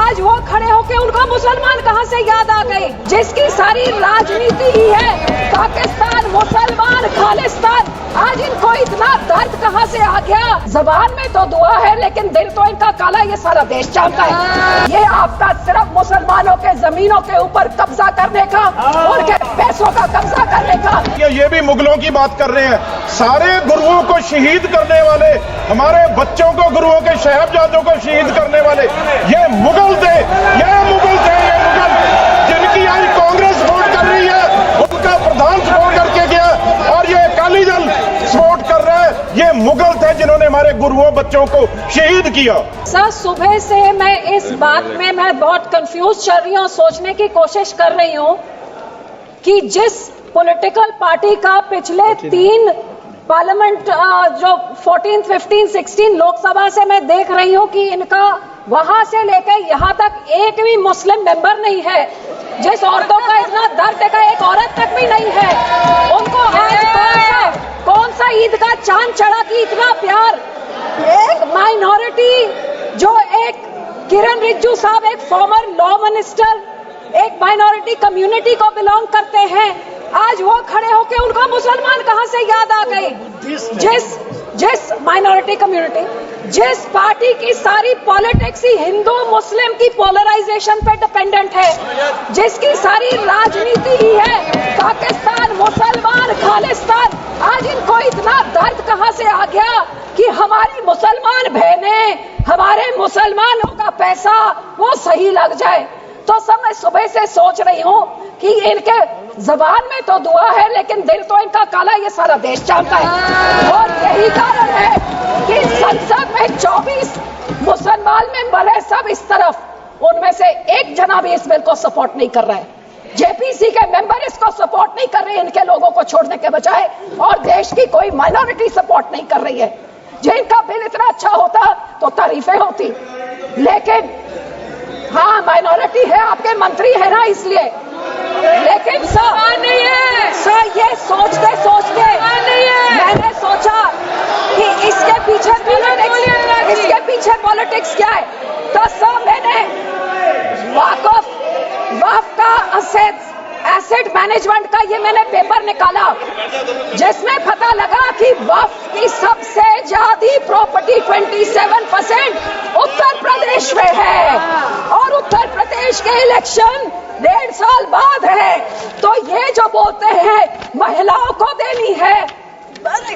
आज वो खड़े होके उनको मुसलमान कहां से याद आ गए, जिसकी सारी राजनीति ही है पाकिस्तान, मुसलमान, खालिस्तान। आज इनको इतना दर्द कहां से आ गया? जबान में तो दुआ है लेकिन दिल तो इनका काला, ये सारा देश जानता है। ये आपका सिर्फ मुसलमानों के जमीनों के ऊपर कब्जा करने का, उनके पैसों का कब्जा करने का। ये भी मुगलों की बात कर रहे हैं। सारे गुरुओं को शहीद करने वाले, हमारे बच्चों को, गुरुओं के साहिबजादों को शहीद करने वाले ये मुगल थे, ये मुगल जिनकी आज कांग्रेस सपोर्ट कर रही है, उनका प्रधान सपोर्ट करके गया और ये अकाली दल सपोर्ट कर रहा है। ये मुगल थे जिन्होंने हमारे गुरुओं, बच्चों को शहीद किया। सर, सुबह से मैं इस बात में मैं बहुत कंफ्यूज चल रही हूँ, सोचने की कोशिश कर रही हूँ कि जिस पॉलिटिकल पार्टी का पिछले 3 पार्लियामेंट जो 14, 15, 16 लोकसभा से मैं देख रही हूं कि इनका वहां से लेकर यहां तक एक भी मुस्लिम मेंबर नहीं है। जिस औरतों का इतना दर्द का एक औरत तक भी नहीं है, उनको आज कौन सा ईद का चांद चढ़ा कि इतना प्यार। एक माइनॉरिटी जो एक किरण रिजिजू साहब, एक फॉर्मर लॉ मिनिस्टर, एक माइनॉरिटी कम्युनिटी को बिलोंग करते हैं, आज वो खड़े होके उनको मुसलमान कहां से याद आ गए? जिस माइनॉरिटी कम्युनिटी, जिस पार्टी की सारी पॉलिटिक्स ही हिंदू मुस्लिम की पोलराइजेशन पे डिपेंडेंट है, जिसकी सारी राजनीति ही है पाकिस्तान, मुसलमान, खालिस्तान। आज इनको इतना दर्द कहां से आ गया कि हमारी मुसलमान बहनें, हमारे मुसलमानों का पैसा वो सही लग जाए। तो सब मैं सुबह से सोच रही हूँ कि इनके जबान में तो दुआ है लेकिन दिल तो इनका काला, ये सारा देश जानता है। और यही कारण है कि संसद में 24 मुसलमान मेंबर है, सब इस तरफ, उनमें से एक जना भी इस बिल को सपोर्ट नहीं कर रहा है। जेपीसी के मेंबर इसको सपोर्ट नहीं कर रहे हैं, इनके लोगों को छोड़ने के बजाय, और देश की कोई माइनॉरिटी सपोर्ट नहीं कर रही है। जिनका बिल इतना अच्छा होता तो तारीफें होती, लेकिन हाँ माइनॉरिटी है, आपके मंत्री है ना, इसलिए। लेकिन सर नहीं है सर, ये सोचते सोचते मैंने सोचा कि इसके पीछे पॉलिटिक्स क्या है। तो सर मैंने वक्फ का एसेट मैनेजमेंट का ये मैंने पेपर निकाला, जिसमें पता लगा कि वक्फ की सबसे ज्यादा प्रॉपर्टी 27% उत्तर प्रदेश में है, और उत्तर प्रदेश के इलेक्शन 1.5 साल बाद है। तो ये जो बोलते हैं महिलाओं को देनी है,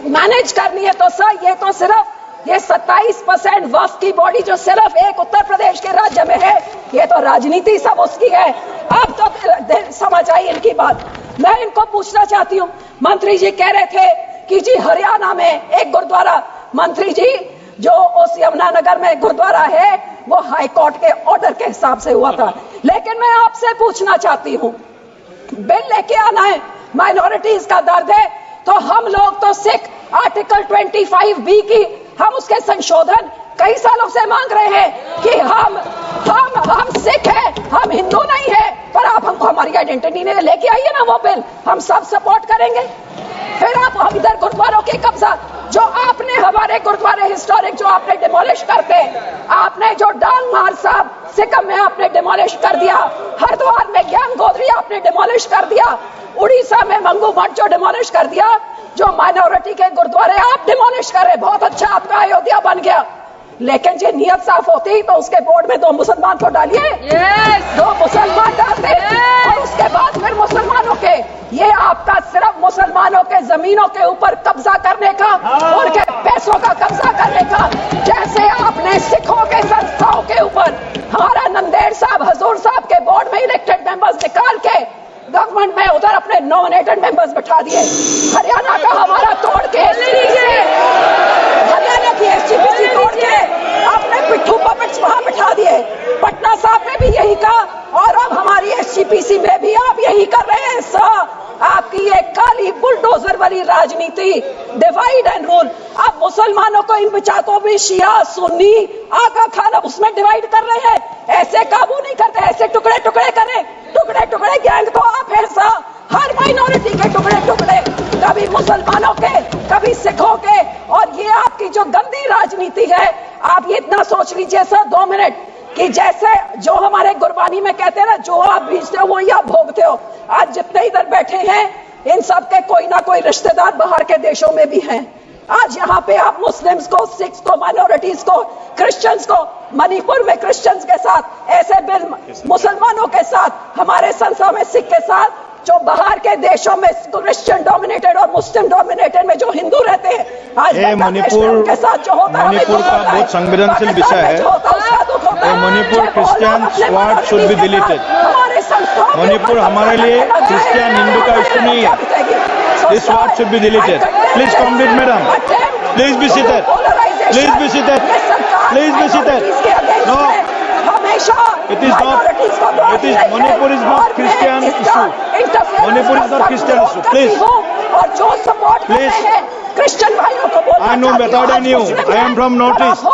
मैनेज करनी है, तो सर ये तो सिर्फ ये 27% वक्फ की बॉडी जो सिर्फ एक उत्तर प्रदेश के राज्य में है, ये तो राजनीति सब उसकी है। अब तो समझ आई इनकी बात। मैं इनको पूछना चाहती हूँ, मंत्री जी कह रहे थे कि जी हरियाणा में एक गुरुद्वारा, मंत्री जी जो उस यमुनानगर में गुरुद्वारा है वो हाई कोर्ट के ऑर्डर के हिसाब से हुआ था। लेकिन मैं आपसे पूछना चाहती हूँ, बिल लेके आना है, माइनॉरिटीज का दर्द है, तो हम लोग तो सिख आर्टिकल 25B की हम उसके संशोधन कई सालों से मांग रहे हैं कि हम सिख हैं, हम हिंदू नहीं है, पर आप हमको हमारी आइडेंटिटी ने लेके आइए ना वो बिल, हम सब सपोर्ट करेंगे। फिर आप हम इधर गुरुद्वारों के कब्जा, जो आपने हमारे गुरुद्वारे हिस्टोरिक जो आपने डिमोलिश करते, आपने जो डांग मार साहब सिक्किम में आपने डिमोलिश कर दिया, हरिद्वार में ज्ञान गोदरी आपने डिमोलिश कर दिया, उड़ीसा में मंगू मठ जो डिमोलिश कर दिया, जो माइनॉरिटी के गुरुद्वारे आप डिमोलिश कर रहे, बहुत अच्छा आपका अयोध्या बन गया। लेकिन जो नियत साफ होती तो उसके बोर्ड में 2 मुसलमान को डालिए, 2 मुसलमान डालते, और उसके बाद फिर मुसलमानों के, ये आपका सिर्फ मुसलमानों के जमीनों के ऊपर कब्जा करने का, उनके पैसों का कब्जा करने का। जैसे आपने सिखों के संस्थाओं के ऊपर हमारा नंदेड़ साहब, हजूर साहब के बोर्ड में इलेक्टेड मेंबर्स निकाल के गवर्नमेंट में उधर अपने नॉमिनेटेड मेंबर्स बैठा दिए, हरियाणा का हमारा तोड़ के, हरियाणा की एसजीपीसी तोड़ के आपने पिट्ठू पपेट्स वहां बैठा दिए, पटना साहब में भी यही कहा, और अब हमारी एसजीपीसी में भी आप यही कर रहे हैं। सर आपकी ये काली बुलडोजर वाली राजनीति, डिवाइड एंड रूल, आप मुसलमानों को इन बिचारों भी शिया सुन्नी आका खान उसमें डिवाइड कर रहे हैं, ऐसे काबू नहीं करते, ऐसे टुकड़े टुकड़े करें, टुकड़े टुकड़े गैंग तो आप हैं सर, हर माइनॉरिटी के टुकड़े टुकड़े, कभी मुसलमानों के, कभी सिखों के, और ये आपकी जो गंदी राजनीति है। आप ये इतना सोच लीजिए सर 2 मिनट कि जैसे जो जो हमारे गुरबानी में कहते हैं ना, जो आप बीजते हो वही आप भोगते हो। आज जितने इधर बैठे हैं इन सब के कोई ना कोई रिश्तेदार बाहर के देशों में भी हैं। आज यहाँ पे आप मुस्लिम्स को, सिख्स को, माइनॉरिटीज को, क्रिश्चियंस को, मणिपुर में क्रिश्चियंस के साथ ऐसे बिल मुसलमानों के साथ, हमारे संसद में सिख के साथ, जो बाहर के देशों में क्रिश्चियन डोमिनेटेड और मुस्लिम डोमिनेटेड में जो हिंदू रहते हैं, आज मणिपुर के साथ जो होता है, मणिपुर का बहुत संवेदनशील विषय है। Manipur Christian word should be deleted. Manipur हमारे लिए क्रिश्चियन हिंदू का इश्यू नहीं है। This word should be deleted. Please complete madam, please be seated, please be seated, please be seated. No, it is not, it is, Manipur is not Christian issue. Manipur is not Christian issue. Please, और जो support please, Christian भाइयों को बोलना I know better than you. I am from Northeast.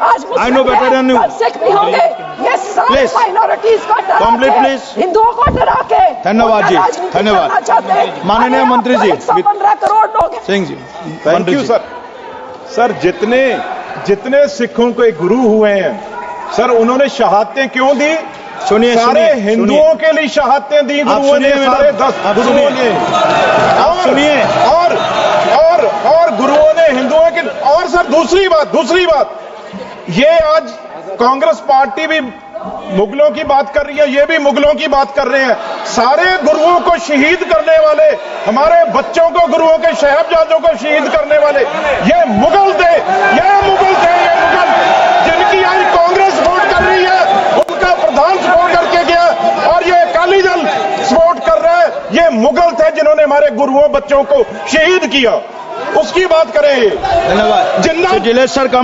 आज I know better than you. Sikh भी होंगे। ये सारे Please, माइनॉरिटीज को डरा complete के, please. हिंदुओं को डरा के धन्यवाद जी, धन्यवाद। माननीय मंत्री जी, 15 करोड़ लोग हैं। Singh ji, thank you sir. Sir जितने सिखों के गुरु हुए हैं सर, उन्होंने शहादतें क्यों दी? सुनिए, सारे हिंदुओं के लिए शहादतें दी गुरुओं ने, सारे 10 गुरुओं ने। सुनिए, और गुरुओं ने हिंदुओं के। और सर दूसरी बात, ये आज कांग्रेस पार्टी भी मुगलों की बात कर रही है, ये भी मुगलों की बात कर रहे हैं। सारे गुरुओं को शहीद करने वाले, हमारे बच्चों को, गुरुओं के साहिबजादों को शहीद करने वाले ये मुगल थे, जिनकी आज कांग्रेस सपोर्ट कर रही है, उनका प्रधान सपोर्ट करके गया और ये अकाली दल सपोर्ट कर रहा है। ये मुगल थे जिन्होंने हमारे गुरुओं, बच्चों को शहीद किया, उसकी बात करें। धन्यवाद। जिन्ना जिलेश सर